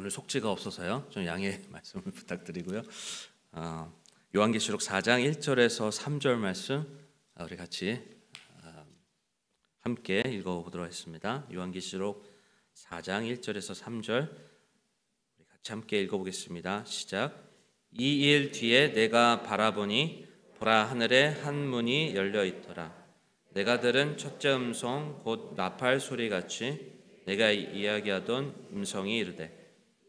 오늘 속지가 없어서요. 좀 양해 말씀을 부탁드리고요. 요한계시록 4장 1절에서 3절 말씀 우리 같이 함께 읽어보도록 하겠습니다. 요한계시록 4장 1절에서 3절 우리 같이 함께 읽어보겠습니다. 시작. 이 일 뒤에 내가 바라보니 보라, 하늘에 한 문이 열려 있더라. 내가 들은 첫째 음성 곧 나팔 소리같이 내가 이야기하던 음성이 이르되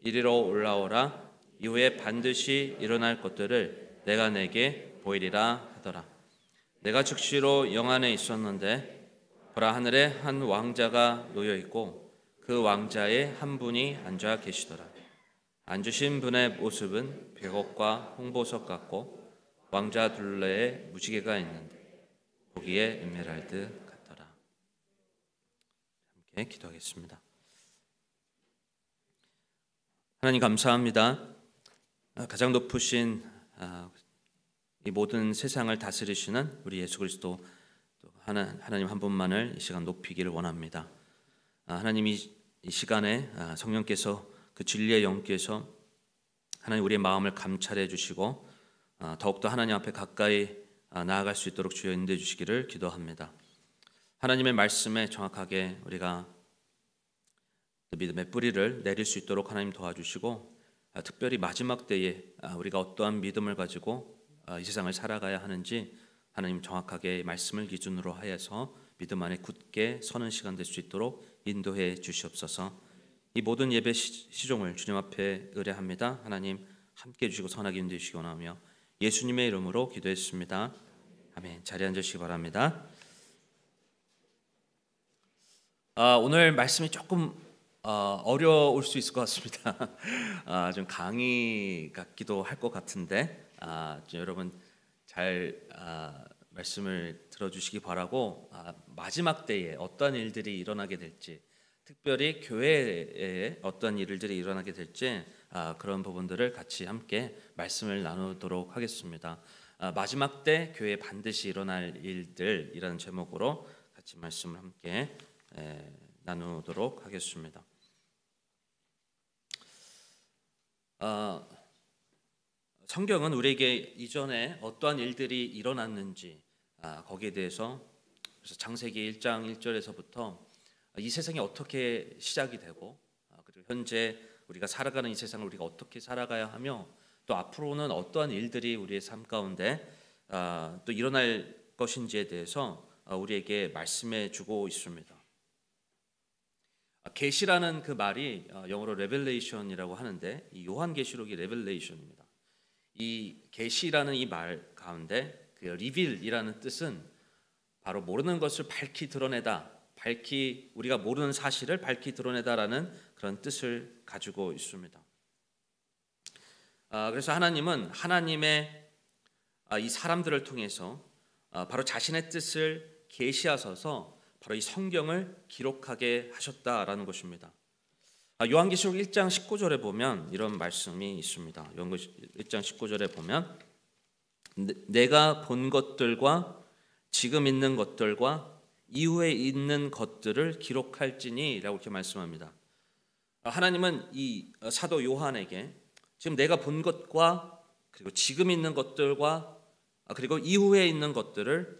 이리로 올라오라. 이후에 반드시 일어날 것들을 내가 내게 보이리라 하더라. 내가 즉시로 영 안에 있었는데 보라, 하늘에 한 왕자가 놓여 있고 그 왕자의 한 분이 앉아 계시더라. 앉으신 분의 모습은 백옥과 홍보석 같고 왕자 둘레에 무지개가 있는데 거기에 에메랄드 같더라. 함께 기도하겠습니다. 하나님 감사합니다. 가장 높으신 이 모든 세상을 다스리시는 우리 예수 그리스도 하나님 한 분만을 이 시간 높이기를 원합니다. 하나님 이 시간에 성령께서 그 진리의 영께서 하나님 우리의 마음을 감찰해 주시고 더욱더 하나님 앞에 가까이 나아갈 수 있도록 주여 인도해 주시기를 기도합니다. 하나님의 말씀에 정확하게 우리가 믿음의 뿌리를 내릴 수 있도록 하나님 도와주시고 특별히 마지막 때에 우리가 어떠한 믿음을 가지고 이 세상을 살아가야 하는지 하나님 정확하게 말씀을 기준으로 하여서 믿음 안에 굳게 서는 시간 될 수 있도록 인도해 주시옵소서. 이 모든 예배 시종을 주님 앞에 의뢰합니다. 하나님 함께 해주시고 선하게 인도해 주시기 원하며 예수님의 이름으로 기도했습니다. 아멘. 자리에 앉으시기 바랍니다. 오늘 말씀이 조금 어려울 수 있을 것 같습니다. 좀 강의 같기도 할 것 같은데 여러분 잘 말씀을 들어주시기 바라고 마지막 때에 어떤 일들이 일어나게 될지 특별히 교회에 어떤 일들이 일어나게 될지 그런 부분들을 같이 함께 말씀을 나누도록 하겠습니다. 마지막 때 교회에 반드시 일어날 일들이라는 제목으로 같이 말씀을 함께 나누도록 하겠습니다. 성경은 우리에게 이전에 어떠한 일들이 일어났는지 거기에 대해서 그래서 창세기 1장 1절에서부터 이 세상이 어떻게 시작이 되고 그리고 현재 우리가 살아가는 이 세상을 우리가 어떻게 살아가야 하며 또 앞으로는 어떠한 일들이 우리의 삶 가운데 또 일어날 것인지에 대해서 우리에게 말씀해 주고 있습니다. 계시라는 그 말이 영어로 레벨레이션이라고 하는데 이 요한계시록이 레벨레이션입니다. 이 계시라는 이 말 가운데 그 리빌이라는 뜻은 바로 모르는 것을 밝히 드러내다, 밝히 우리가 모르는 사실을 밝히 드러내다라는 그런 뜻을 가지고 있습니다. 그래서 하나님은 하나님의 이 사람들을 통해서 바로 자신의 뜻을 계시하셔서 바로 이 성경을 기록하게 하셨다라는 것입니다. 요한계시록 1장 19절에 보면 이런 말씀이 있습니다. 요한계시록 1장 19절에 보면 내가 본 것들과 지금 있는 것들과 이후에 있는 것들을 기록할지니 라고 이렇게 말씀합니다. 하나님은 이 사도 요한에게 지금 내가 본 것과 그리고 지금 있는 것들과 그리고 이후에 있는 것들을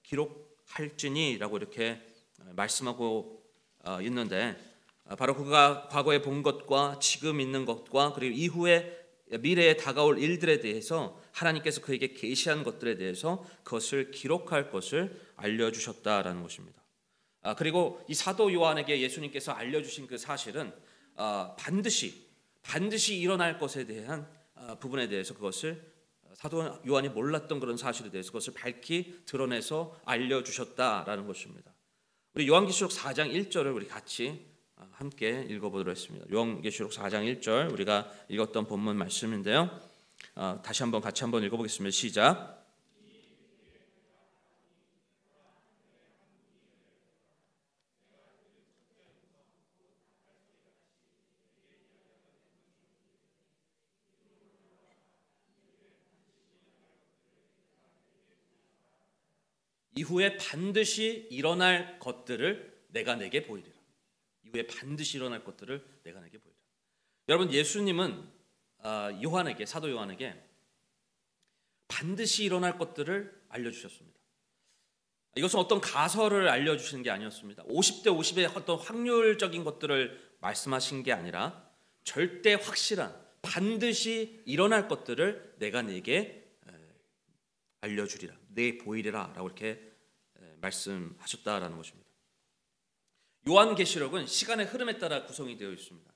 기록할지니 라고 이렇게 말씀하고 있는데 바로 그가 과거에 본 것과 지금 있는 것과 그리고 이후에 미래에 다가올 일들에 대해서 하나님께서 그에게 계시한 것들에 대해서 그것을 기록할 것을 알려주셨다라는 것입니다. 그리고 이 사도 요한에게 예수님께서 알려주신 그 사실은 반드시 일어날 것에 대한 부분에 대해서 그것을 사도 요한이 몰랐던 그런 사실에 대해서 그것을 밝히 드러내서 알려주셨다라는 것입니다. 우리 요한계시록 4장 1절을 우리 같이 함께 읽어보도록 하겠습니다. 요한계시록 4장 1절 우리가 읽었던 본문 말씀인데요. 다시 한번 같이 한번 읽어보겠습니다. 시작. 이후에 반드시 일어날 것들을 내가 내게 보이리라. 이후에 반드시 일어날 것들을 내가 내게 보이리라. 여러분, 예수님은 요한에게, 사도 요한에게 반드시 일어날 것들을 알려주셨습니다. 이것은 어떤 가설을 알려주시는 게 아니었습니다. 50대 50의 어떤 확률적인 것들을 말씀하신 게 아니라 절대 확실한, 반드시 일어날 것들을 내가 네게 알려주리라, 네 보이리라 라고 이렇게 말씀하셨다라는 것입니다. 요한계시록은 시간의 흐름에 따라 구성이 되어 있습니다.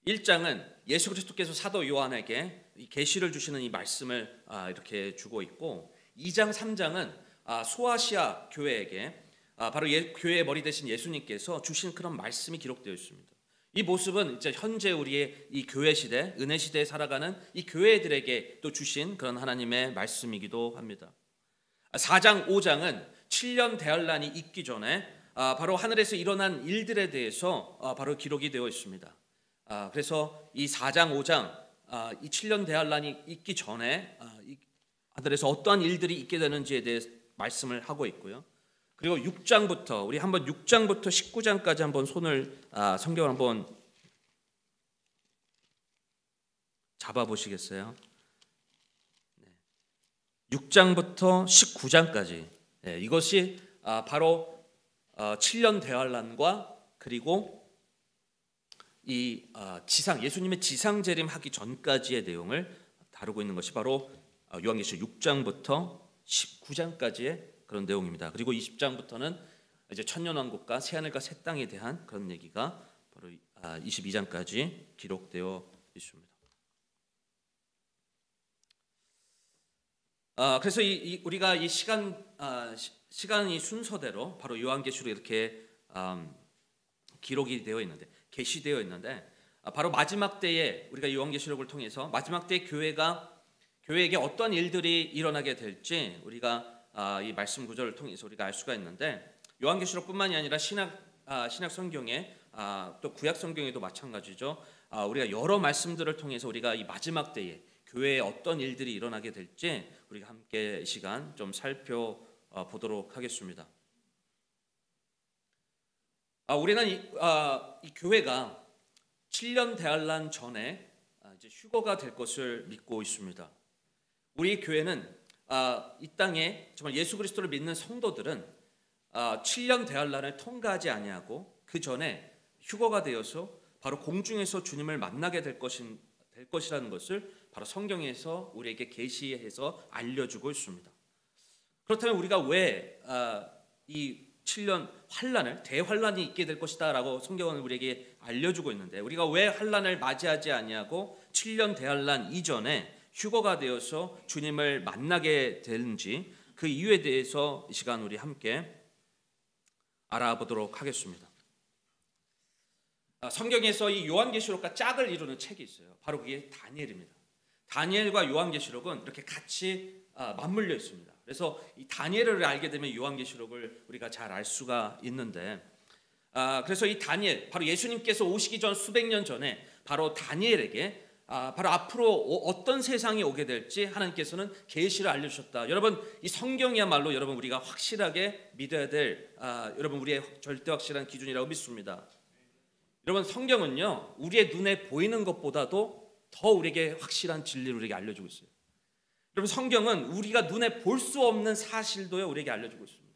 1장은 예수 그리스도께서 사도 요한에게 이 계시를 주시는 이 말씀을 이렇게 주고 있고, 2장 3장은 소아시아 교회에게 바로 교회의 머리 되신 예수님께서 주신 그런 말씀이 기록되어 있습니다. 이 모습은 이제 현재 우리의 이 교회 시대, 은혜 시대에 살아가는 이 교회들에게 또 주신 그런 하나님의 말씀이기도 합니다. 4장 5장은 7년 대환란이 있기 전에 바로 하늘에서 일어난 일들에 대해서 바로 기록이 되어 있습니다. 그래서 이 4장 5장 이 7년 대환란이 있기 전에 하늘에서 어떠한 일들이 있게 되는지에 대해 말씀을 하고 있고요. 그리고 6장부터 우리 한번 6장부터 19장까지 한번 손을 성경을 한번 잡아 보시겠어요? 6장부터 19장까지 이것이 바로 7년 대환란과 그리고 이 예수님의 지상 재림하기 전까지의 내용을 다루고 있는 것이 바로 요한계시록 6장부터 19장까지의 그런 내용입니다. 그리고 20장부터는 이제 천년왕국과 새하늘과 새 땅에 대한 그런 얘기가 바로 22장까지 기록되어 있습니다. 그래서 우리가 이 시간이 순서대로 바로 요한계시록에 이렇게 기록이 되어 있는데, 계시되어 있는데, 바로 마지막 때에 우리가 요한계시록을 통해서 마지막 때 교회에게 어떤 일들이 일어나게 될지 우리가 이 말씀 구절을 통해서 우리가 알 수가 있는데, 요한계시록뿐만이 아니라 신약 성경에 또 구약 성경에도 마찬가지죠. 우리가 여러 말씀들을 통해서 우리가 이 마지막 때에 교회에 어떤 일들이 일어나게 될지 우리가 함께 이 시간 좀 살펴보도록 하겠습니다. 우리는 이 교회가 7년 대환란 전에 이제 휴거가 될 것을 믿고 있습니다. 우리 교회는 이 땅에 정말 예수 그리스도를 믿는 성도들은 7년 대환란을 통과하지 아니하고 그 전에 휴거가 되어서 바로 공중에서 주님을 만나게 될 것이라는 것을 바로 성경에서 우리에게 계시해서 알려주고 있습니다. 그렇다면 우리가 왜 이 7년 대환란이 있게 될 것이다 라고 성경은 우리에게 알려주고 있는데, 우리가 왜 환란을 맞이하지 아니하고 7년 대환란 이전에 휴거가 되어서 주님을 만나게 되는지, 그 이유에 대해서 이 시간 우리 함께 알아보도록 하겠습니다. 성경에서 이 요한계시록과 짝을 이루는 책이 있어요. 바로 그게 다니엘입니다. 다니엘과 요한계시록은 이렇게 같이 맞물려 있습니다. 그래서 이 다니엘을 알게 되면 요한계시록을 우리가 잘 알 수가 있는데, 그래서 이 다니엘, 바로 예수님께서 오시기 전 수백 년 전에 바로 다니엘에게 바로 앞으로 어떤 세상이 오게 될지 하나님께서는 계시를 알려주셨다. 여러분, 이 성경이야말로 여러분 우리가 확실하게 믿어야 될 여러분 우리의 절대 확실한 기준이라고 믿습니다. 여러분, 성경은요 우리의 눈에 보이는 것보다도 더 우리에게 확실한 진리를 우리에게 알려주고 있어요. 여러분, 성경은 우리가 눈에 볼 수 없는 사실도요 우리에게 알려주고 있습니다.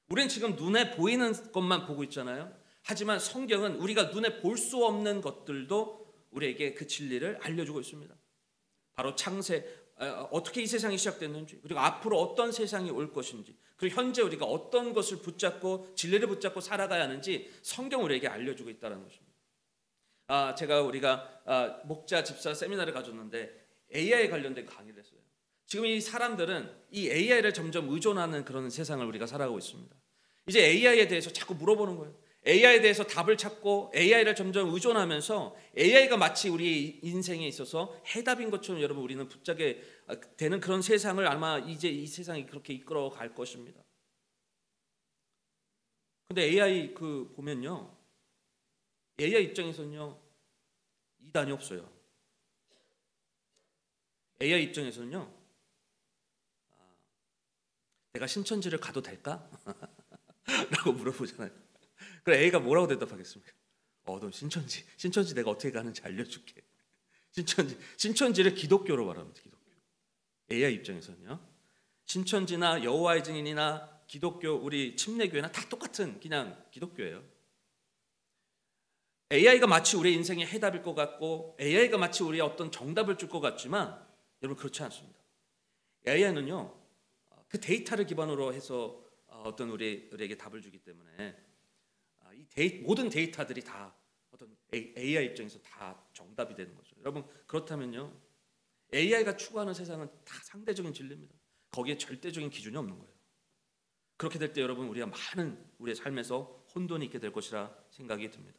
우리는 지금 눈에 보이는 것만 보고 있잖아요. 하지만 성경은 우리가 눈에 볼 수 없는 것들도 우리에게 그 진리를 알려주고 있습니다. 바로 창세, 어떻게 이 세상이 시작됐는지, 그리고 앞으로 어떤 세상이 올 것인지, 그리고 현재 우리가 어떤 것을 붙잡고 진리를 붙잡고 살아가야 하는지 성경 우리에게 알려주고 있다는 것입니다. 우리가 목자 집사 세미나를 가졌는데 AI 관련된 강의를 했어요. 지금 이 사람들은 이 AI를 점점 의존하는 그런 세상을 우리가 살아가고 있습니다. 이제 AI에 대해서 자꾸 물어보는 거예요. AI에 대해서 답을 찾고 AI를 점점 의존하면서 AI가 마치 우리 인생에 있어서 해답인 것처럼 여러분 우리는 붙잡게 되는 그런 세상을 아마 이제 이 세상이 그렇게 이끌어 갈 것입니다. 근데 AI 보면요, AI 입장에서는요 이단이 없어요. AI 입장에서는요, 내가 신천지를 가도 될까? 라고 물어보잖아요. 그럼 A가 뭐라고 대답하겠습니까? 너 신천지 내가 어떻게 가는지 알려줄게. 신천지를 기독교로 말합니다. 기독교. AI 입장에서는요. 신천지나 여호와의 증인이나 기독교, 우리 침례교회나 다 똑같은 그냥 기독교예요. AI가 마치 우리의 인생의 해답일 것 같고 AI가 마치 우리의 어떤 정답을 줄 것 같지만 여러분 그렇지 않습니다. AI는요 그 데이터를 기반으로 해서 어떤 우리에게 답을 주기 때문에 모든 데이터들이 다 어떤 AI 입장에서 다 정답이 되는 거죠. 여러분 그렇다면요 AI가 추구하는 세상은 다 상대적인 진리입니다. 거기에 절대적인 기준이 없는 거예요. 그렇게 될 때 여러분 우리가 많은 우리의 삶에서 혼돈이 있게 될 것이라 생각이 듭니다.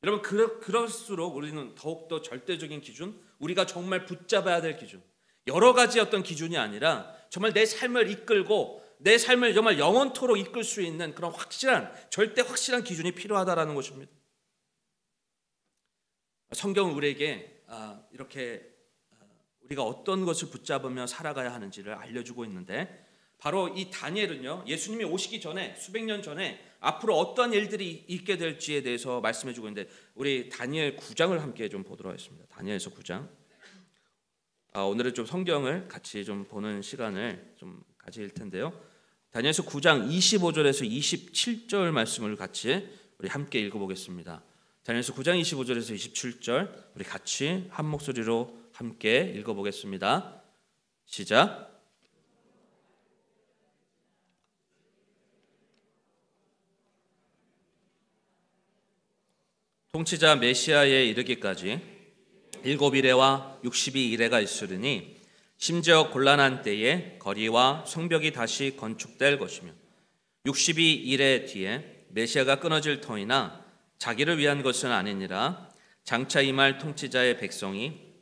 여러분 그럴수록 우리는 더욱더 절대적인 기준, 우리가 정말 붙잡아야 될 기준, 여러 가지 어떤 기준이 아니라 정말 내 삶을 이끌고 내 삶을 정말 영원토록 이끌 수 있는 그런 절대 확실한 기준이 필요하다라는 것입니다. 성경은 우리에게 이렇게 우리가 어떤 것을 붙잡으며 살아가야 하는지를 알려주고 있는데 바로 이 다니엘은요 예수님이 오시기 전에 수백 년 전에 앞으로 어떤 일들이 있게 될지에 대해서 말씀해주고 있는데 우리 다니엘 9장을 함께 좀 보도록 하겠습니다. 다니엘서 9장. 오늘은 좀 성경을 같이 좀 보는 시간을 좀 가질 텐데요. 다니엘서 9장 25절에서 27절 말씀을 같이 우리 함께 읽어보겠습니다. 다니엘서 9장 25절에서 27절 우리 같이 한 목소리로 함께 읽어보겠습니다. 시작. 통치자 메시아에 이르기까지 7이레와 62이레가 있으리니 심지어 곤란한 때에 거리와 성벽이 다시 건축될 것이며 62이레 뒤에 메시아가 끊어질 터이나 자기를 위한 것은 아니니라. 장차 임할 통치자의 백성이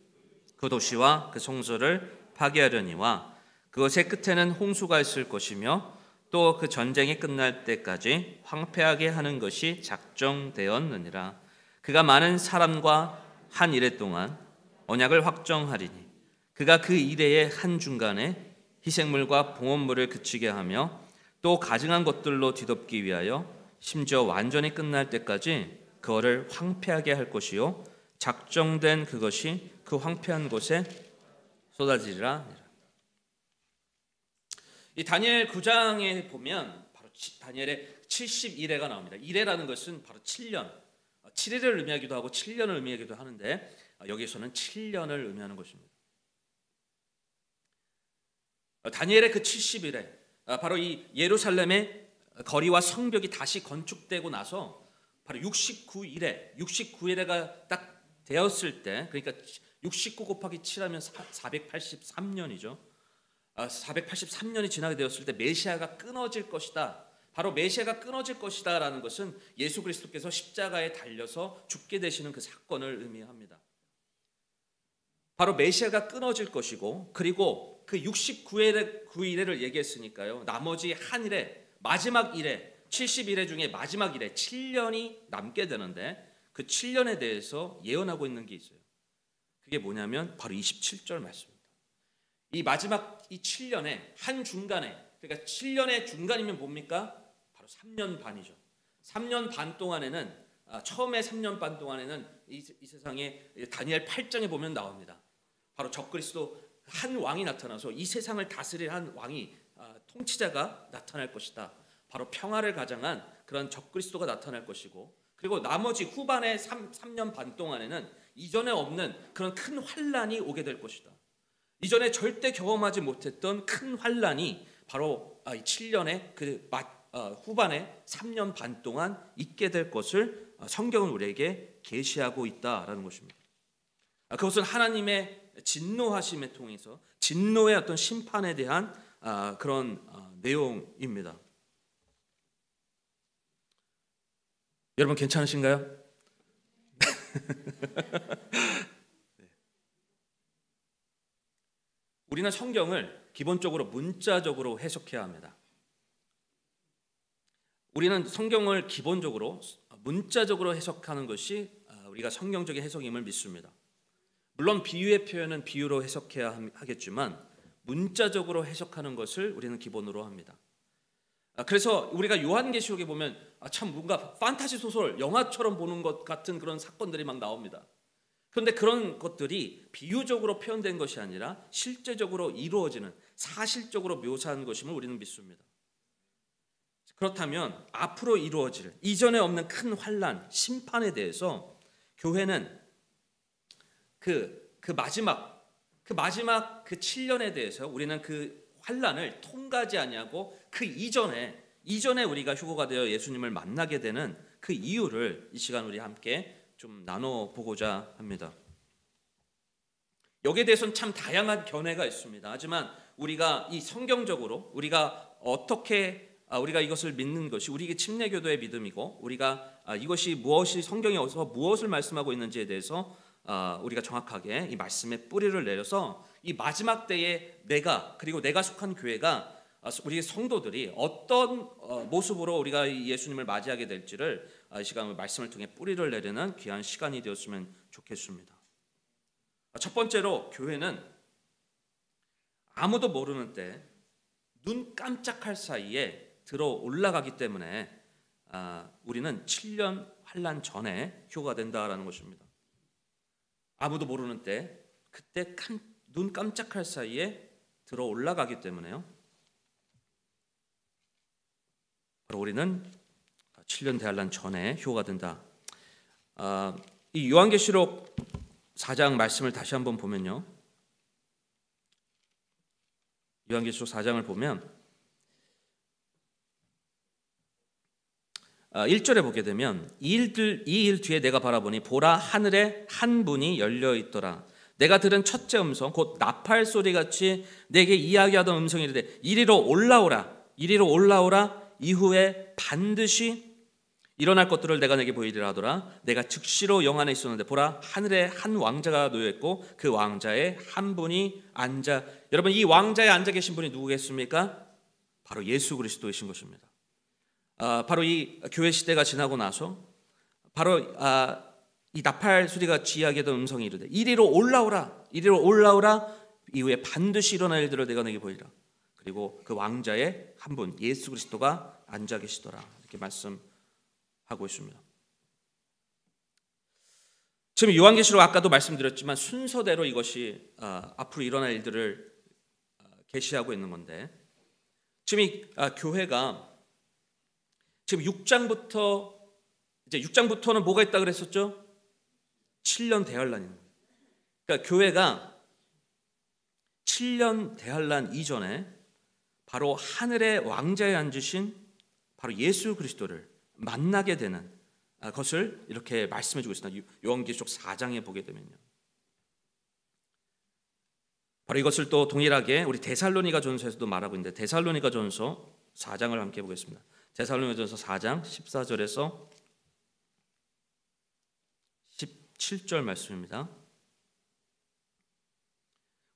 그 도시와 그 성소를 파괴하려니와 그것의 끝에는 홍수가 있을 것이며 또 그 전쟁이 끝날 때까지 황폐하게 하는 것이 작정되었느니라. 그가 많은 사람과 한 이레 동안 언약을 확정하리니 그가 그 이레의 한 중간에 희생물과 봉헌물을 그치게 하며 또 가증한 것들로 뒤덮기 위하여 심지어 완전히 끝날 때까지 그거를 황폐하게 할 것이요 작정된 그것이 그 황폐한 곳에 쏟아지리라. 이 다니엘 9장에 보면 바로 다니엘의 71회가 나옵니다. 1회라는 것은 바로 7년, 7일을 의미하기도 하고 7년을 의미하기도 하는데 여기서는 7년을 의미하는 것입니다. 다니엘의 그 71회, 바로 이 예루살렘의 거리와 성벽이 다시 건축되고 나서 바로 69일에가 딱 되었을 때, 그러니까 69 곱하기 7하면 483년이죠. 483년이 지나게 되었을 때 메시아가 끊어질 것이다. 바로 메시아가 끊어질 것이다라는 것은 예수 그리스도께서 십자가에 달려서 죽게 되시는 그 사건을 의미합니다. 바로 메시아가 끊어질 것이고 그리고 그 69일을 얘기했으니까요. 나머지 한 일에 마지막 일에 70일에 중에 마지막 일에 7년이 남게 되는데 그 7년에 대해서 예언하고 있는 게 있어요. 그게 뭐냐면 바로 27절 말씀입니다. 이 마지막 이 7년에 한 중간에, 그러니까 7년의 중간이면 뭡니까? 바로 3년 반이죠. 3년 반 동안에는 처음에 3년 반 동안에는 이 세상에 다니엘 8장에 보면 나옵니다. 바로 적그리스도 한 왕이 나타나서 이 세상을 다스릴 한 왕이 통치자가 나타날 것이다. 바로 평화를 가장한 그런 적그리스도가 나타날 것이고 그리고 나머지 후반의 3년 반 동안에는 이전에 없는 그런 큰 환란이 오게 될 것이다. 이전에 절대 경험하지 못했던 큰 환란이 바로 이 7년의 그 후반에 3년 반 동안 있게 될 것을 성경은 우리에게 계시하고 있다라는 것입니다. 그것은 하나님의 진노하심에 통해서 진노의 어떤 심판에 대한 그런 내용입니다. 여러분 괜찮으신가요? 네. 우리는 성경을 기본적으로 문자적으로 해석해야 합니다. 우리는 성경을 기본적으로 문자적으로 해석하는 것이 우리가 성경적인 해석임을 믿습니다. 물론 비유의 표현은 비유로 해석해야 하겠지만 문자적으로 해석하는 것을 우리는 기본으로 합니다. 그래서 우리가 요한계시록에 보면 참 뭔가 판타지 소설 영화처럼 보는 것 같은 그런 사건들이 막 나옵니다. 그런데 그런 것들이 비유적으로 표현된 것이 아니라 실제적으로 이루어지는, 사실적으로 묘사한 것임을 우리는 믿습니다. 그렇다면 앞으로 이루어질 이전에 없는 큰 환난, 심판에 대해서 교회는 그 마지막 그 7년에 대해서 우리는 그 환난을 통과하지 아니하고 그 이전에 우리가 휴거가 되어 예수님을 만나게 되는 그 이유를 이 시간 우리 함께 좀 나눠보고자 합니다. 여기에 대해서는 참 다양한 견해가 있습니다. 하지만 우리가 이 성경적으로 우리가 어떻게 우리가 이것을 믿는 것이 우리의 침례교도의 믿음이고, 우리가 이것이 무엇이 성경에 어디서 무엇을 말씀하고 있는지에 대해서 우리가 정확하게 이 말씀의 뿌리를 내려서 이 마지막 때에 그리고 내가 속한 교회가, 우리 성도들이 어떤 모습으로 우리가 예수님을 맞이하게 될지를 이 시간 말씀을 통해 뿌리를 내리는 귀한 시간이 되었으면 좋겠습니다. 첫 번째로, 교회는 아무도 모르는 때 눈 깜짝할 사이에 들어 올라가기 때문에 우리는 7년 환난 전에 휴거가 된다라는 것입니다. 아무도 모르는 때 그때 눈 깜짝할 사이에 들어 올라가기 때문에요. 바로 우리는 7년 대환란 전에 휴거가 된다. 이 요한계시록 4장 말씀을 다시 한번 보면요. 요한계시록 4장을 보면 1절에 보게 되면 이 일 뒤에 내가 바라보니 보라, 하늘에 한 문이 열려 있더라. 내가 들은 첫째 음성 곧 나팔 소리같이 내게 이야기하던 음성이 이르되 이리로 올라오라. 이후에 반드시 일어날 것들을 내가 내게 보이리라 하더라. 내가 즉시로 영 안에 있었는데 보라, 하늘에 한 왕자가 놓여 있고 그 왕자에 한 분이 앉아. 여러분, 이 왕자에 앉아 계신 분이 누구겠습니까? 바로 예수 그리스도이신 것입니다. 바로 이 교회 시대가 지나고 나서 바로 이 나팔 소리가 이야기하던 음성이 이르되 이리로 올라오라. 이후에 반드시 일어날 일들을 내가 내게 보이리라. 그리고 그 왕자의 한 분 예수 그리스도가 앉아 계시더라. 이렇게 말씀하고 있습니다. 지금 요한계시록 아까도 말씀드렸지만 순서대로 이것이 앞으로 일어날 일들을 계시하고 있는 건데, 지금 이 교회가 지금 6장부터는 뭐가 있다 그랬었죠? 7년 대환란입니다. 그러니까 교회가 7년 대환란 이전에 바로 하늘의 왕자에 앉으신 바로 예수 그리스도를 만나게 되는 것을 이렇게 말씀해 주고 있습니다. 요한계시록 4장에 보게 되면요. 바로 이것을 또 동일하게 우리 데살로니가 전서에서도 말하고 있는데, 데살로니가 전서 4장을 함께 보겠습니다. 데살로니가 전서 4장 14절에서 17절 말씀입니다.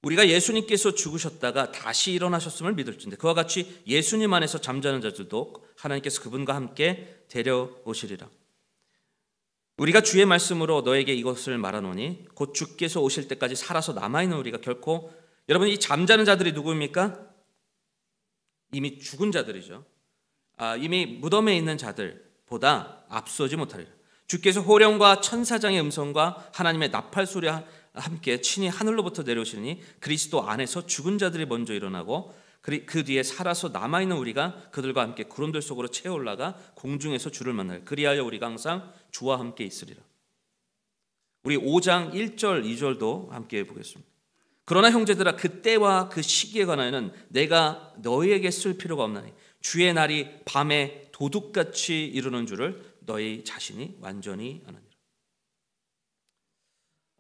우리가 예수님께서 죽으셨다가 다시 일어나셨음을 믿을진데 그와 같이 예수님 안에서 잠자는 자들도 하나님께서 그분과 함께 데려오시리라. 우리가 주의 말씀으로 너에게 이것을 말하노니 곧 주께서 오실 때까지 살아서 남아있는 우리가 결코, 여러분 이 잠자는 자들이 누구입니까? 이미 죽은 자들이죠. 이미 무덤에 있는 자들보다 앞서지 못하리라. 주께서 호령과 천사장의 음성과 하나님의 나팔 소리와 함께 친히 하늘로부터 내려오시니 그리스도 안에서 죽은 자들이 먼저 일어나고 그 뒤에 살아서 남아있는 우리가 그들과 함께 구름들 속으로 채어 올라가 공중에서 주를 만나리. 그리하여 우리가 항상 주와 함께 있으리라. 우리 5장 1절 2절도 함께 보겠습니다. 그러나 형제들아, 그때와 그 시기에 관하여는 내가 너희에게 쓸 필요가 없나니 주의 날이 밤에 도둑같이 이르는 줄을 너희 자신이 완전히 아느니라.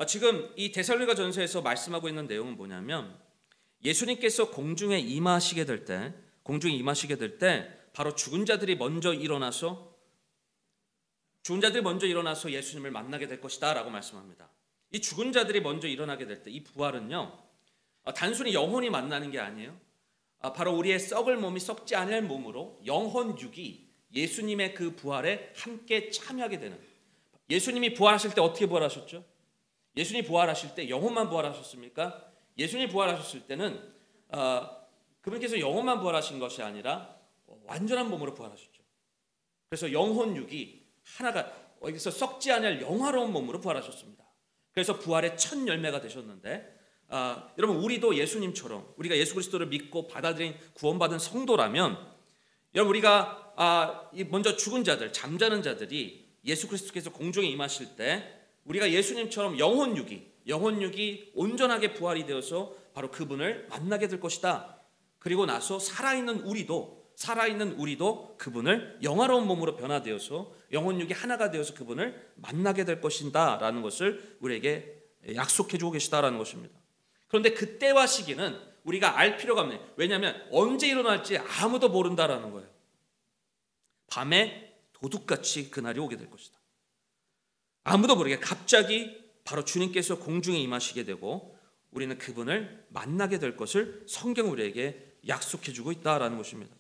지금 이 데살로니가 전서에서 말씀하고 있는 내용은 뭐냐면, 예수님께서 공중에 임하시게 될 때 바로 죽은 자들이 먼저 일어나서 예수님을 만나게 될 것이다 라고 말씀합니다. 이 죽은 자들이 먼저 일어나게 될 때 이 부활은요, 단순히 영혼이 만나는 게 아니에요. 바로 우리의 썩을 몸이 썩지 않을 몸으로 영혼 육이 예수님의 그 부활에 함께 참여하게 되는, 예수님이 부활하실 때 어떻게 부활하셨죠? 예수님이 부활하실 때 영혼만 부활하셨습니까? 예수님이 부활하셨을 때는 그분께서 영혼만 부활하신 것이 아니라 완전한 몸으로 부활하셨죠. 그래서 영혼육이 하나가 여기서 썩지 않을 영화로운 몸으로 부활하셨습니다. 그래서 부활의 첫 열매가 되셨는데 여러분 우리도 예수님처럼 우리가 예수 그리스도를 믿고 받아들인 구원받은 성도라면 여러분 우리가 먼저 죽은 자들 잠자는 자들이 예수 그리스도께서 공중에 임하실 때 우리가 예수님처럼 영혼육이 온전하게 부활이 되어서 바로 그분을 만나게 될 것이다. 그리고 나서 살아있는 우리도 그분을 영화로운 몸으로 변화되어서 영혼육이 하나가 되어서 그분을 만나게 될 것이다 라는 것을 우리에게 약속해 주고 계시다라는 것입니다. 그런데 그때와 시기는 우리가 알 필요가 없네요. 왜냐하면 언제 일어날지 아무도 모른다라는 거예요. 밤에 도둑같이 그날이 오게 될 것이다. 아무도 모르게 갑자기 바로 주님께서 공중에 임하시게 되고 우리는 그분을 만나게 될 것을 성경 우리에게 약속해 주고 있다라는 것입니다.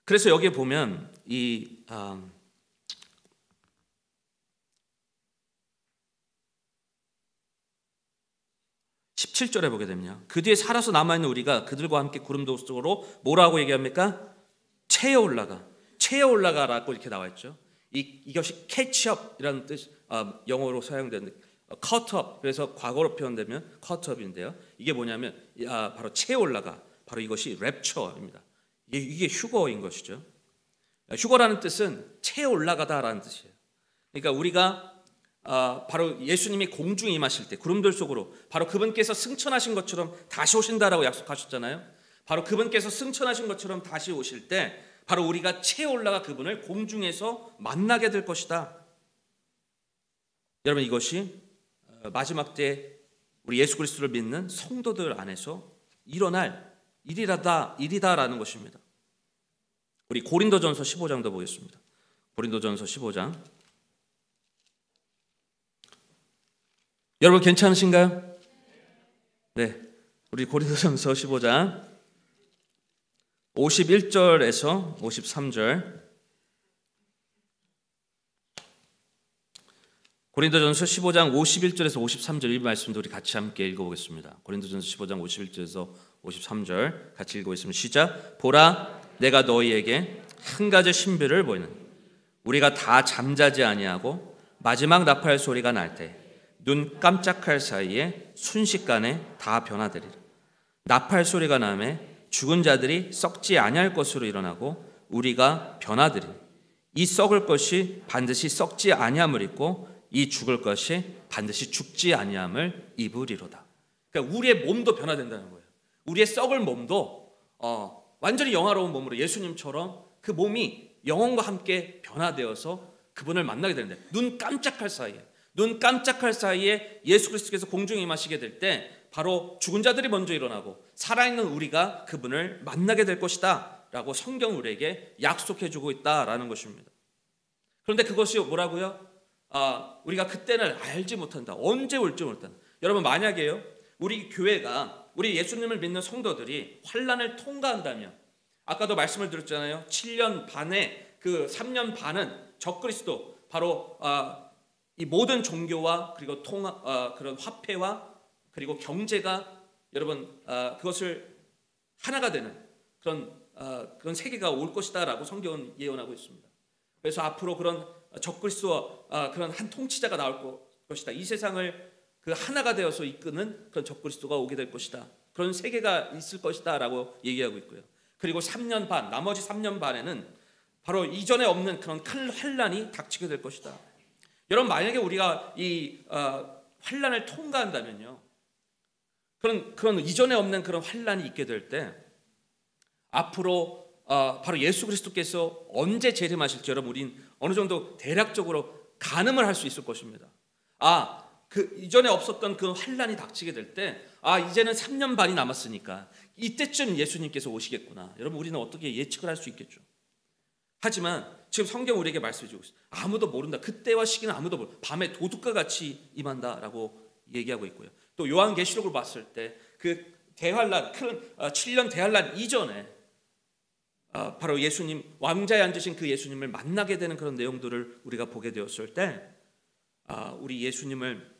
그래서 여기에 보면 이 17절에 보게 되면요. 그 뒤에 살아서 남아있는 우리가 그들과 함께 구름 속으로 뭐라고 얘기합니까? 채어 올라가라고 이렇게 나와 있죠. 이것이 catchup이라는 뜻, 영어로 사용되는 caught up. 그래서 과거로 표현되면 caught up인데요. 이게 뭐냐면 바로 채어 올라가. 바로 이것이 rapture입니다. 이게 휴거인 것이죠. 휴거라는 뜻은 채어 올라가다라는 뜻이에요. 그러니까 우리가 바로 예수님이 공중에 임하실 때 구름들 속으로 바로 그분께서 승천하신 것처럼 다시 오신다라고 약속하셨잖아요. 바로 그분께서 승천하신 것처럼 다시 오실 때 바로 우리가 채어 올라가 그분을 공중에서 만나게 될 것이다. 여러분 이것이 마지막 때 우리 예수 그리스도를 믿는 성도들 안에서 일어날 일이다라는 것입니다. 우리 고린도전서 15장도 보겠습니다. 고린도전서 15장. 여러분 괜찮으신가요? 네, 우리 고린도전서 15장 51절에서 53절. 고린도전서 15장 51절에서 53절 이 말씀도 우리 같이 함께 읽어보겠습니다. 고린도전서 15장 51절에서 53절 같이 읽어보겠습니다. 시작. 보라, 내가 너희에게 한 가지 신비를 보이는 우리가 다 잠자지 아니하고 마지막 나팔 소리가 날 때 눈 깜짝할 사이에 순식간에 다 변화되리라. 나팔 소리가 나매 죽은 자들이 썩지 아니할 것으로 일어나고 우리가 변화되리니 이 썩을 것이 반드시 썩지 아니함을 입고 이 죽을 것이 반드시 죽지 아니함을 입으리로다. 그러니까 우리의 몸도 변화된다는 거예요. 우리의 썩을 몸도 완전히 영화로운 몸으로 예수님처럼 그 몸이 영혼과 함께 변화되어서 그분을 만나게 되는데 눈 깜짝할 사이에 예수 그리스도께서 공중에 임하시게 될 때 바로 죽은 자들이 먼저 일어나고 살아있는 우리가 그분을 만나게 될 것이다 라고 성경 우리에게 약속해 주고 있다라는 것입니다. 그런데 그것이 뭐라고요? 우리가 그때는 알지 못한다. 언제 올지 모른다. 여러분 만약에요 우리 교회가 우리 예수님을 믿는 성도들이 환난을 통과한다면 아까도 말씀을 드렸잖아요. 7년 반에 그 3년 반은 적그리스도 바로 이 모든 종교와 그리고 그런 화폐와 그리고 경제가 여러분 그것을 하나가 되는 그런 세계가 올 것이다라고 성경은 예언하고 있습니다. 그래서 앞으로 그런 적그리스도와 그런 한 통치자가 나올 것이다. 이 세상을 그 하나가 되어서 이끄는 그런 적그리스도가 오게 될 것이다. 그런 세계가 있을 것이다라고 얘기하고 있고요. 그리고 3년 반, 나머지 3년 반에는 바로 이전에 없는 그런 큰 환란이 닥치게 될 것이다. 여러분 만약에 우리가 이 환란을 통과한다면요, 그런 이전에 없는 그런 환란이 있게 될 때 앞으로 바로 예수 그리스도께서 언제 재림하실지 여러분 우린 어느 정도 대략적으로 가늠을 할 수 있을 것입니다. 그 이전에 없었던 그 환란이 닥치게 될 때 이제는 3년 반이 남았으니까 이때쯤 예수님께서 오시겠구나. 여러분 우리는 어떻게 예측을 할 수 있겠죠. 하지만 지금 성경 우리에게 말씀해 주고 있어요. 아무도 모른다. 그때와 시기는 아무도 모른다. 밤에 도둑과 같이 임한다라고 얘기하고 있고요. 또 요한계시록을 봤을 때 그 대환란, 큰 7년 대환란 이전에 바로 예수님 왕자에 앉으신 그 예수님을 만나게 되는 그런 내용들을 우리가 보게 되었을 때 우리 예수님을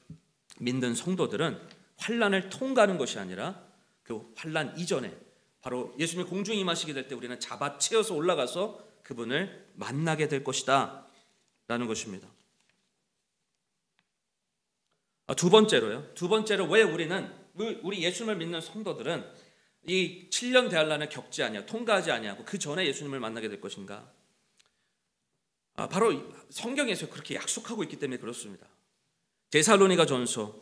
믿는 성도들은 환란을 통과하는 것이 아니라 그 환난 이전에 바로 예수님이 공중에 임하시게 될 때 우리는 잡아채어서 올라가서 그분을 만나게 될 것이다 라는 것입니다. 두 번째로 왜 우리 예수님을 믿는 성도들은 이 7년 대환란을 겪지 아니하고 통과하지 아니하고 그 전에 예수님을 만나게 될 것인가? 바로 성경에서 그렇게 약속하고 있기 때문에 그렇습니다. 데살로니가전서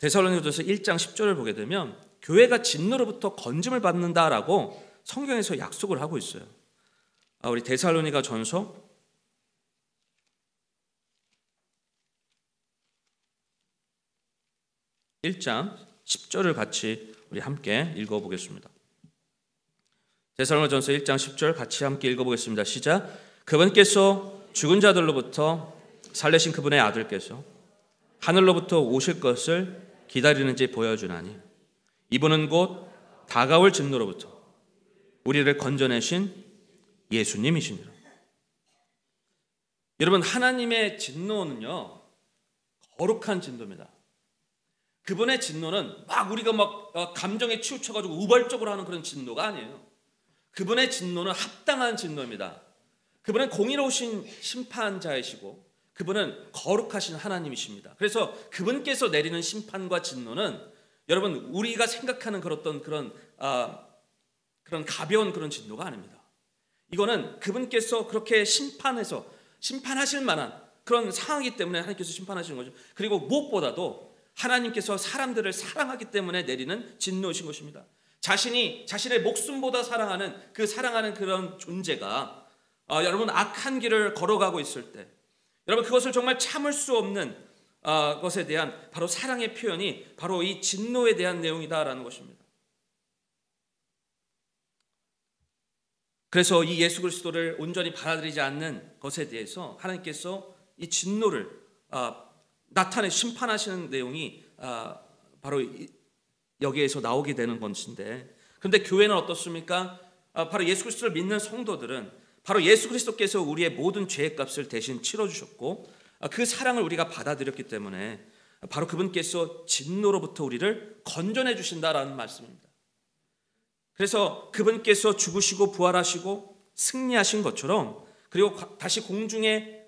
1장 10절을 보게 되면 교회가 진노로부터 건짐을 받는다라고 성경에서 약속을 하고 있어요. 우리 데살로니가전서 1장 10절을 같이 우리 함께 읽어보겠습니다. 데살로니가전서 1장 10절 같이 함께 읽어보겠습니다. 시작. 그분께서 죽은 자들로부터 살리신 그분의 아들께서 하늘로부터 오실 것을 기다리는지 보여주나니 이분은 곧 다가올 진노로부터 우리를 건져내신 예수님이시니라. 여러분, 하나님의 진노는요 거룩한 진노입니다. 그분의 진노는 막 우리가 감정에 치우쳐가지고 우발적으로 하는 그런 진노가 아니에요. 그분의 진노는 합당한 진노입니다. 그분은 공의로우신 심판자이시고 그분은 거룩하신 하나님이십니다. 그래서 그분께서 내리는 심판과 진노는 여러분 우리가 생각하는 그런 가벼운 그런 진노가 아닙니다. 이거는 그분께서 그렇게 심판하실 만한 그런 상황이기 때문에 하나님께서 심판하시는 거죠. 그리고 무엇보다도 하나님께서 사람들을 사랑하기 때문에 내리는 진노이신 것입니다. 자신의 목숨보다 사랑하는 그런 존재가 여러분 악한 길을 걸어가고 있을 때 여러분 그것을 정말 참을 수 없는 것에 대한 바로 사랑의 표현이 바로 이 진노에 대한 내용이다라는 것입니다. 그래서 이 예수 그리스도를 온전히 받아들이지 않는 것에 대해서 하나님께서 이 진노를 심판하시는 내용이 바로 여기에서 나오게 되는 것인데, 그런데 교회는 어떻습니까? 바로 예수 그리스도를 믿는 성도들은 바로 예수 그리스도께서 우리의 모든 죄의 값을 대신 치러주셨고 그 사랑을 우리가 받아들였기 때문에 바로 그분께서 진노로부터 우리를 건져내 주신다라는 말씀입니다. 그래서 그분께서 죽으시고 부활하시고 승리하신 것처럼 그리고 다시 공중에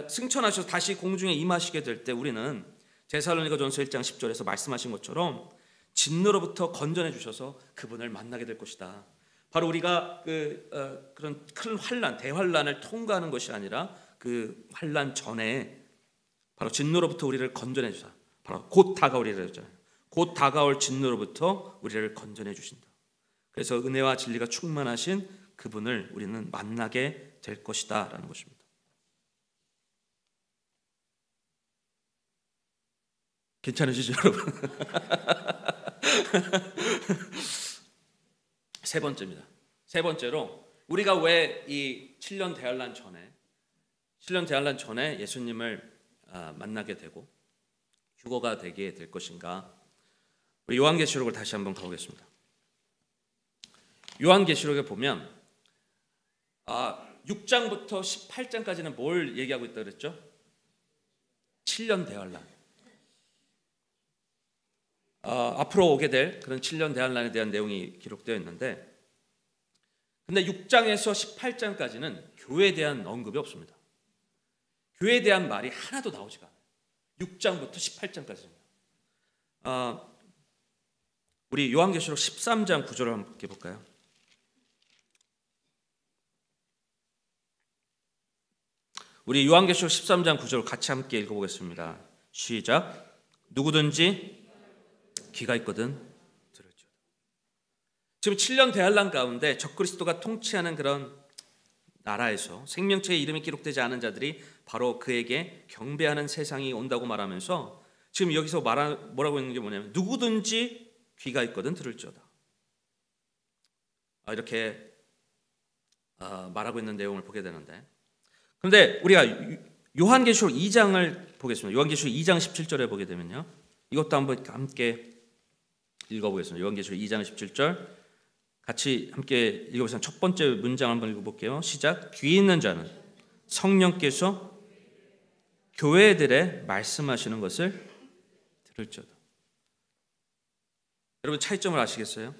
승천하셔서 다시 공중에 임하시게 될 때 우리는 데살로니가전서 1장 10절에서 말씀하신 것처럼 진노로부터 건져내 주셔서 그분을 만나게 될 것이다. 바로 우리가 그런 큰 대환란을 통과하는 것이 아니라 그 환란 전에 바로 진노로부터 우리를 건져내 주사. 바로 곧 다가올 진노로부터 우리를 건져내 주신다. 그래서 은혜와 진리가 충만하신 그분을 우리는 만나게 될 것이다라는 것입니다. 괜찮으시죠, 여러분? 세 번째로 우리가 왜 이 7년 대환란 전에 예수님을 만나게 되고 휴거가 되게 될 것인가? 우리 요한계시록을 다시 한번 가보겠습니다. 요한계시록에 보면 6장부터 18장까지는 뭘 얘기하고 있다고 그랬죠? 7년 대환란. 앞으로 오게 될 그런 7년 대환란에 대한 내용이 기록되어 있는데, 근데 6장에서 18장까지는 교회에 대한 언급이 없습니다. 교회에 대한 말이 하나도 나오지가 않아요. 6장부터 18장까지입니다. 우리 요한계시록 13장 9절을 함께 볼까요? 우리 요한계시록 13장 9절 같이 함께 읽어보겠습니다. 시작. 누구든지 귀가 있거든 들을지어다. 지금 7년 대환란 가운데 적그리스도가 통치하는 그런 나라에서 생명책의 이름이 기록되지 않은 자들이 바로 그에게 경배하는 세상이 온다고 말하면서 지금 여기서 뭐라고 있는 게 뭐냐면 누구든지 귀가 있거든 들을지어다. 이렇게 말하고 있는 내용을 보게 되는데, 그런데 우리가 요한계시록 2장을 보겠습니다. 요한계시록 2장 17절에 보게 되면요, 이것도 한번 함께 읽어보겠습니다. 요한계시록 2장 17절 같이 함께 읽어보겠습니다. 첫 번째 문장 한번 읽어볼게요. 시작. 귀 있는 자는 성령께서 교회들에 말씀하시는 것을 들을지어다. 여러분 차이점을 아시겠어요?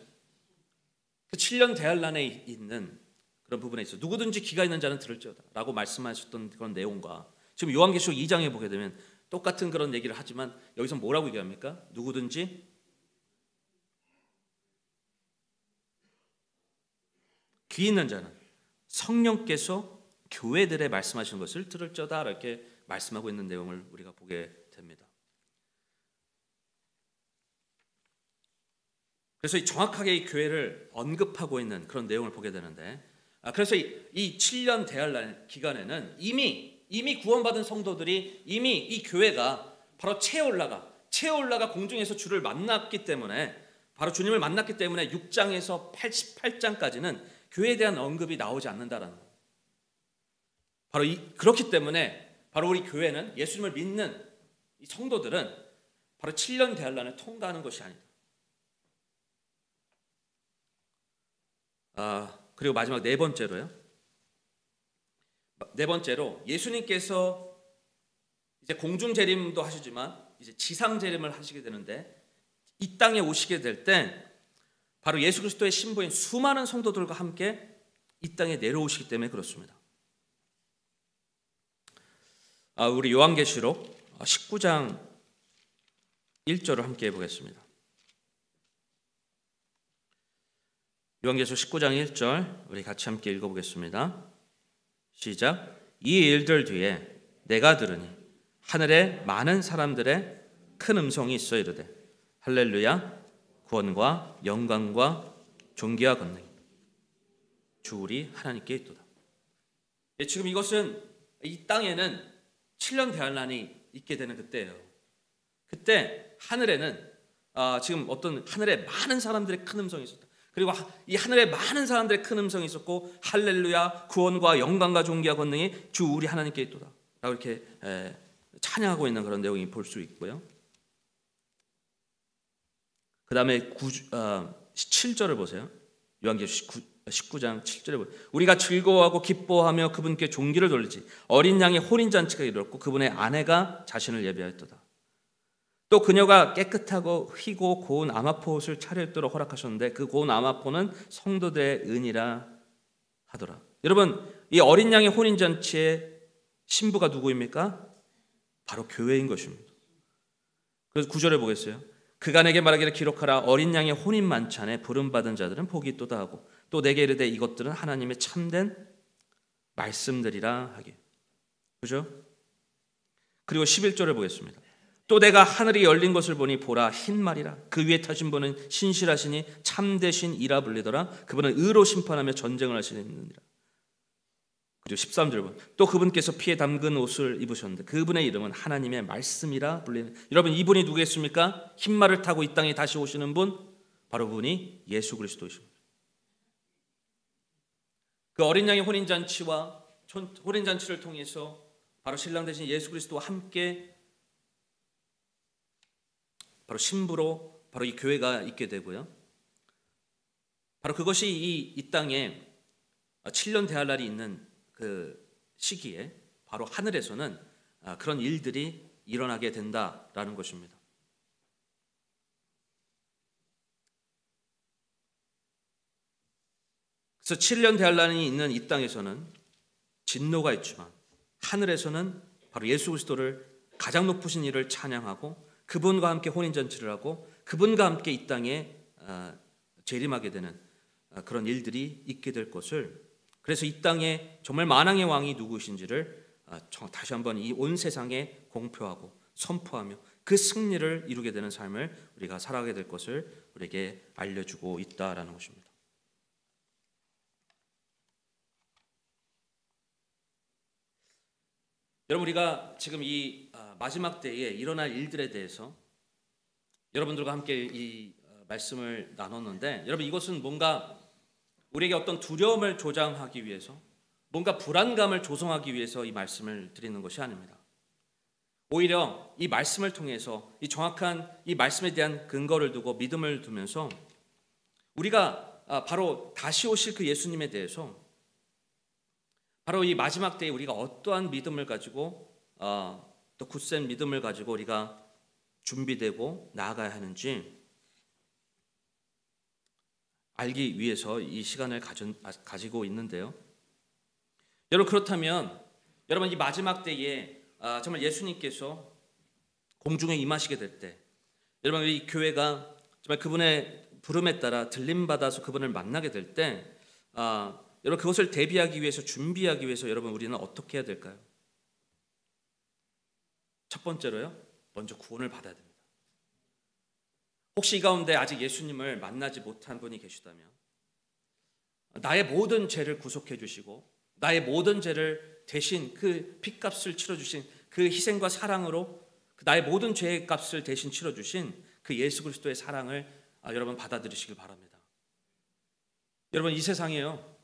그 7년 대환란에 있는 그런 부분에 있어 누구든지 귀가 있는 자는 들을지어다 라고 말씀하셨던 그런 내용과 지금 요한계시록 2장에 보게 되면 똑같은 그런 얘기를 하지만 여기서 뭐라고 얘기합니까? 누구든지 귀 있는 자는 성령께서 교회들에 말씀하시는 것을 들을지어다 이렇게 말씀하고 있는 내용을 우리가 보게 됩니다. 그래서 정확하게 이 교회를 언급하고 있는 그런 내용을 보게 되는데 그래서 이 7년 대환란 기간에는 이미 구원받은 성도들이 이미 이 교회가 바로 채 올라가 공중에서 주를 만났기 때문에 바로 주님을 만났기 때문에 6장에서 88장까지는 교회에 대한 언급이 나오지 않는다라는 거예요. 바로 그렇기 때문에 바로 우리 교회는 예수님을 믿는 이 성도들은 바로 7년 대환란을 통과하는 것이 아니다. 그리고 마지막 네 번째로 예수님께서 이제 공중 재림도 하시지만 이제 지상 재림을 하시게 되는데 이 땅에 오시게 될 때 바로 예수 그리스도의 신부인 수많은 성도들과 함께 이 땅에 내려오시기 때문에 그렇습니다. 우리 요한계시록 19장 1절을 함께 해보겠습니다. 요한계시록 19장 1절 우리 같이 함께 읽어보겠습니다. 시작. 이 일들 뒤에 내가 들으니 하늘에 많은 사람들의 큰 음성이 있어 이르되 할렐루야 구원과 영광과 존귀와 권능이 주 우리 하나님께 있도다. 지금 이것은 이 땅에는 7년 대환란이 있게 되는 그때예요. 그때 하늘에는 지금 어떤 하늘에 많은 사람들의 큰 음성이 있었다. 그리고 이 하늘에 많은 사람들의 큰 음성이 있었고 할렐루야 구원과 영광과 존귀와 권능이 주 우리 하나님께 있도다 라고 이렇게 찬양하고 있는 그런 내용이 볼 수 있고요. 그 다음에 7절을 보세요. 요한계시록 19장 7절에 보세요. 우리가 즐거워하고 기뻐하며 그분께 존귀를 돌리지 어린 양의 혼인잔치가 이르렀고 그분의 아내가 자신을 예비하였도다. 또 그녀가 깨끗하고 희고 고운 아마포 옷을 차려입도록 허락하셨는데 그 고운 아마포는 성도들의 은이라 하더라. 여러분 이 어린 양의 혼인잔치의 신부가 누구입니까? 바로 교회인 것입니다. 그래서 9절에 보겠어요. 그가 내게 말하기를 기록하라 어린 양의 혼인 만찬에 부름받은 자들은 복이 있도다 하고 또 내게 이르되 이것들은 하나님의 참된 말씀들이라 하게. 그죠? 그리고 11절을 보겠습니다. 또 내가 하늘이 열린 것을 보니 보라 흰 말이라 그 위에 타신 분은 신실하시니 참되신 이라 불리더라. 그분은 의로 심판하며 전쟁을 하시느니라. 그리고 13절 보면 또 그분께서 피에 담근 옷을 입으셨는데 그분의 이름은 하나님의 말씀이라 불리는. 여러분 이분이 누구겠습니까? 흰 말을 타고 이 땅에 다시 오시는 분 바로 그분이 예수 그리스도이십니다. 그 어린 양의 혼인잔치와 혼인잔치를 통해서 바로 신랑 되신 예수 그리스도와 함께 바로 신부로 바로 이 교회가 있게 되고요. 바로 그것이 이 땅에 7년 대환란이 있는 그 시기에 바로 하늘에서는 그런 일들이 일어나게 된다라는 것입니다. 그래서 7년 대환란이 있는 이 땅에서는 진노가 있지만 하늘에서는 바로 예수 그리스도를 가장 높으신 이를 찬양하고 그분과 함께 혼인잔치를 하고 그분과 함께 이 땅에 재림하게 되는 그런 일들이 있게 될 것을, 그래서 이 땅에 정말 만왕의 왕이 누구신지를 다시 한번 이 온 세상에 공표하고 선포하며 그 승리를 이루게 되는 삶을 우리가 살아가게 될 것을 우리에게 알려주고 있다라는 것입니다. 여러분 우리가 지금 이 마지막 때에 일어날 일들에 대해서 여러분들과 함께 이 말씀을 나눴는데, 여러분 이것은 뭔가 우리에게 어떤 두려움을 조장하기 위해서, 뭔가 불안감을 조성하기 위해서 이 말씀을 드리는 것이 아닙니다. 오히려 이 말씀을 통해서 이 정확한 이 말씀에 대한 근거를 두고 믿음을 두면서 우리가 바로 다시 오실 그 예수님에 대해서 바로 이 마지막 때에 우리가 어떠한 믿음을 가지고 또 굳센 믿음을 가지고 우리가 준비되고 나아가야 하는지, 알기 위해서 이 시간을 가지고 있는데요. 여러분, 그렇다면 여러분, 이 마지막 때에 정말 예수님께서 공중에 임하시게 될 때, 여러분, 이 교회가 정말 그분의 부름에 따라 들림받아서 그분을 만나게 될 때, 여러분, 그것을 대비하기 위해서, 준비하기 위해서 여러분, 우리는 어떻게 해야 될까요? 첫 번째로요, 먼저 구원을 받아야 됩니다. 혹시 이 가운데 아직 예수님을 만나지 못한 분이 계시다면, 나의 모든 죄를 구속해 주시고 나의 모든 죄를 대신 그 핏값을 치러주신 그 희생과 사랑으로 나의 모든 죄의 값을 대신 치러주신 그 예수 그리스도의 사랑을 여러분 받아들이시길 바랍니다. 여러분, 이 세상에요,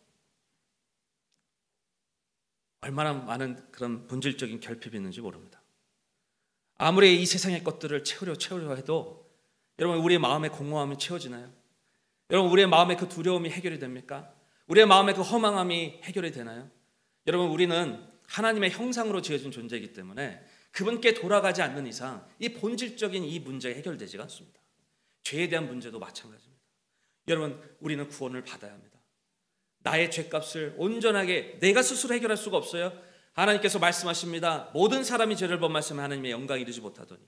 얼마나 많은 그런 본질적인 결핍이 있는지 모릅니다. 아무리 이 세상의 것들을 채우려 해도 여러분, 우리의 마음의 공허함이 채워지나요? 여러분, 우리의 마음의 그 두려움이 해결이 됩니까? 우리의 마음의 그 허망함이 해결이 되나요? 여러분, 우리는 하나님의 형상으로 지어진 존재이기 때문에 그분께 돌아가지 않는 이상 이 본질적인 이 문제가 해결되지가 않습니다. 죄에 대한 문제도 마찬가지입니다. 여러분, 우리는 구원을 받아야 합니다. 나의 죄값을 온전하게 내가 스스로 해결할 수가 없어요. 하나님께서 말씀하십니다. 모든 사람이 죄를 범하시면 하나님의 영광에 이르지 못하더니,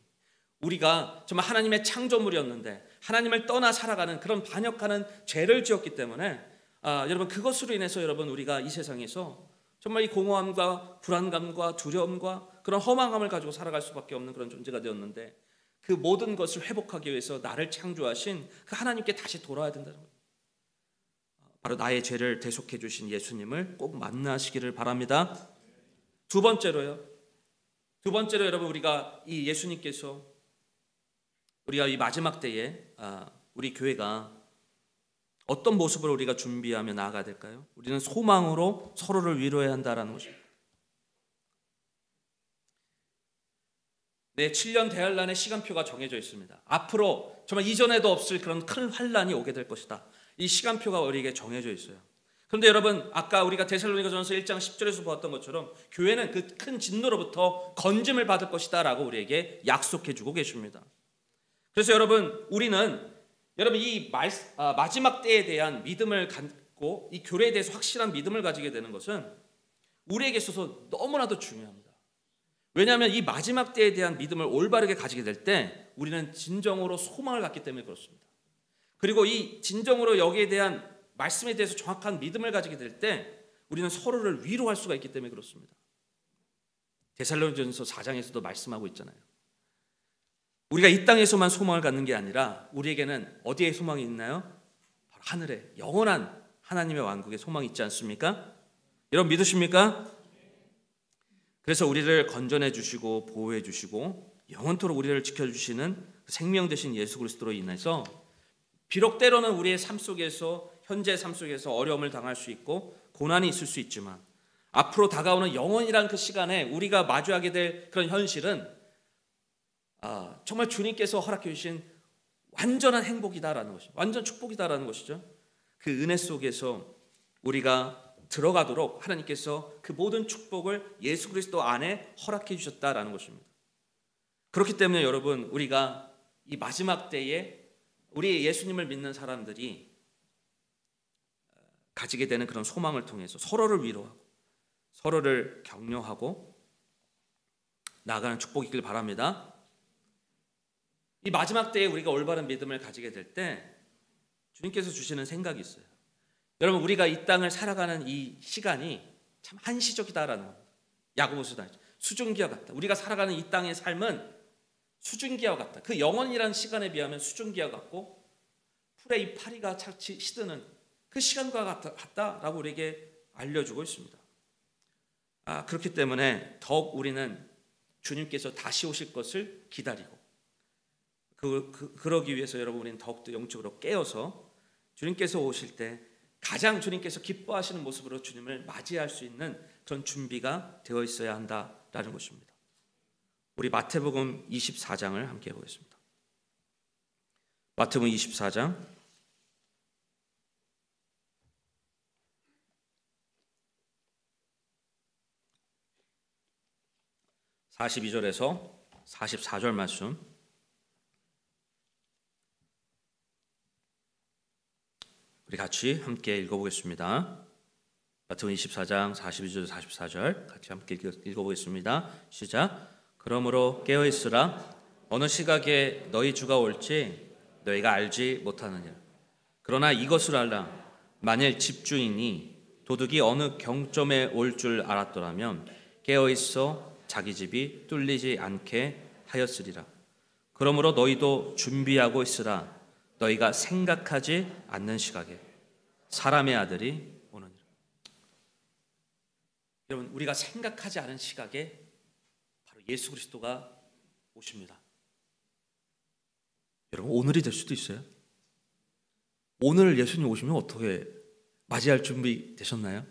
우리가 정말 하나님의 창조물이었는데 하나님을 떠나 살아가는 그런 반역하는 죄를 지었기 때문에 여러분, 그것으로 인해서 여러분, 우리가 이 세상에서 정말 이 공허함과 불안감과 두려움과 그런 허망함을 가지고 살아갈 수밖에 없는 그런 존재가 되었는데, 그 모든 것을 회복하기 위해서 나를 창조하신 그 하나님께 다시 돌아와야 된다는 거예요. 바로 나의 죄를 대속해 주신 예수님을 꼭 만나시기를 바랍니다. 두 번째로 여러분, 우리가 이 예수님께서 우리가 이 마지막 때에 우리 교회가 어떤 모습으로 우리가 준비하며 나아가야 될까요? 우리는 소망으로 서로를 위로해야 한다는 것입니다. 네, 7년 대환란의 시간표가 정해져 있습니다. 앞으로 정말 이전에도 없을 그런 큰 환란이 오게 될 것이다. 이 시간표가 우리에게 정해져 있어요. 그런데 여러분, 아까 우리가 데살로니가전서 1장 10절에서 보았던 것처럼 교회는 그 큰 진노로부터 건짐을 받을 것이다 라고 우리에게 약속해 주고 계십니다. 그래서 여러분, 우리는 여러분 이 마지막 때에 대한 믿음을 갖고 이 교회에 대해서 확실한 믿음을 가지게 되는 것은 우리에게 있어서 너무나도 중요합니다. 왜냐하면 이 마지막 때에 대한 믿음을 올바르게 가지게 될 때 우리는 진정으로 소망을 갖기 때문에 그렇습니다. 그리고 이 진정으로 여기에 대한 말씀에 대해서 정확한 믿음을 가지게 될 때 우리는 서로를 위로할 수가 있기 때문에 그렇습니다. 데살로니가전서 4장에서도 말씀하고 있잖아요. 우리가 이 땅에서만 소망을 갖는 게 아니라 우리에게는 어디에 소망이 있나요? 바로 하늘에 영원한 하나님의 왕국에 소망이 있지 않습니까? 여러분, 믿으십니까? 그래서 우리를 건전해 주시고 보호해 주시고 영원토록 우리를 지켜주시는 생명 되신 예수 그리스도로 인해서 비록 때로는 우리의 삶 속에서, 현재의 삶 속에서 어려움을 당할 수 있고 고난이 있을 수 있지만, 앞으로 다가오는 영원이란 그 시간에 우리가 마주하게 될 그런 현실은 정말 주님께서 허락해 주신 완전한 행복이다라는 것이죠. 완전 축복이다라는 것이죠. 그 은혜 속에서 우리가 들어가도록 하나님께서 그 모든 축복을 예수 그리스도 안에 허락해 주셨다라는 것입니다. 그렇기 때문에 여러분, 우리가 이 마지막 때에 우리 예수님을 믿는 사람들이 가지게 되는 그런 소망을 통해서 서로를 위로하고 서로를 격려하고 나아가는 축복이길 바랍니다. 이 마지막 때에 우리가 올바른 믿음을 가지게 될 때 주님께서 주시는 생각이 있어요. 여러분, 우리가 이 땅을 살아가는 이 시간이 참 한시적이다라는 겁니다. 야고보서도 수증기와 같다. 우리가 살아가는 이 땅의 삶은 수증기와 같다. 그 영원이라는 시간에 비하면 수증기와 같고 풀의 이 파리가 착지 시드는 그 시간과 같다라고 우리에게 알려주고 있습니다. 그렇기 때문에 더욱 우리는 주님께서 다시 오실 것을 기다리고 그러기 위해서 여러분, 우리는 더욱더 영적으로 깨어서 주님께서 오실 때 가장 주님께서 기뻐하시는 모습으로 주님을 맞이할 수 있는 그런 준비가 되어 있어야 한다라는 것입니다. 우리 마태복음 24장을 함께 보겠습니다. 마태복음 24장 42절에서 44절 말씀. 우리 같이 함께 읽어보겠습니다. 마태복음 24장 42절 44절 같이 함께 읽어보겠습니다. 시작. 그러므로 깨어있으라. 어느 시각에 너희 주가 올지 너희가 알지 못하느니라. 그러나 이것을 알라. 만일 집주인이 도둑이 어느 경점에 올 줄 알았더라면 깨어있어 자기 집이 뚫리지 않게 하였으리라. 그러므로 너희도 준비하고 있으라. 너희가 생각하지 않는 시각에 사람의 아들이 오느니라. 여러분, 우리가 생각하지 않은 시각에 바로 예수 그리스도가 오십니다. 여러분, 오늘이 될 수도 있어요. 오늘 예수님 오시면 어떻게 맞이할 준비 되셨나요?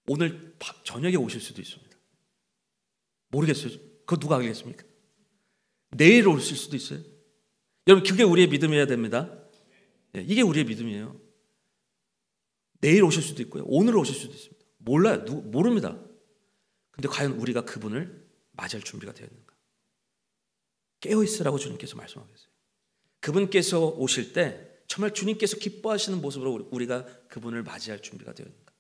오늘 저녁에 오실 수도 있습니다. 모르겠어요. 그거 누가 알겠습니까? 내일 오실 수도 있어요. 여러분, 그게 우리의 믿음이어야 됩니다. 이게 우리의 믿음이에요. 내일 오실 수도 있고요. 오늘 오실 수도 있습니다. 몰라요. 모릅니다. 근데 과연 우리가 그분을 맞이할 준비가 되어 있는가? 깨어있으라고 주님께서 말씀하고 계세요. 그분께서 오실 때 정말 주님께서 기뻐하시는 모습으로 우리가 그분을 맞이할 준비가 되어 있는가?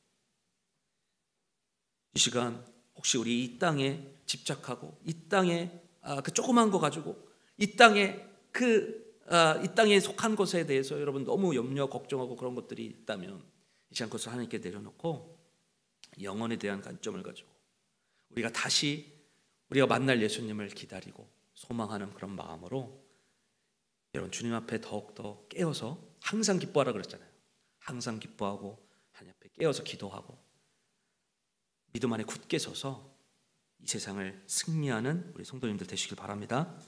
이 시간 혹시 우리 이 땅에 집착하고 이 땅에 그 조그만 거 가지고 이 땅에 이 땅에 속한 것에 대해서 여러분 너무 염려 걱정하고 그런 것들이 있다면 이 시간 그것을 하나님께 내려놓고 영혼에 대한 관점을 가지고 우리가 다시 우리가 만날 예수님을 기다리고 소망하는 그런 마음으로 여러분 주님 앞에 더욱더 깨어서 항상 기뻐하라 그랬잖아요. 항상 기뻐하고 하나님 앞에 깨어서 기도하고 믿음 안에 굳게 서서 이 세상을 승리하는 우리 성도님들 되시길 바랍니다.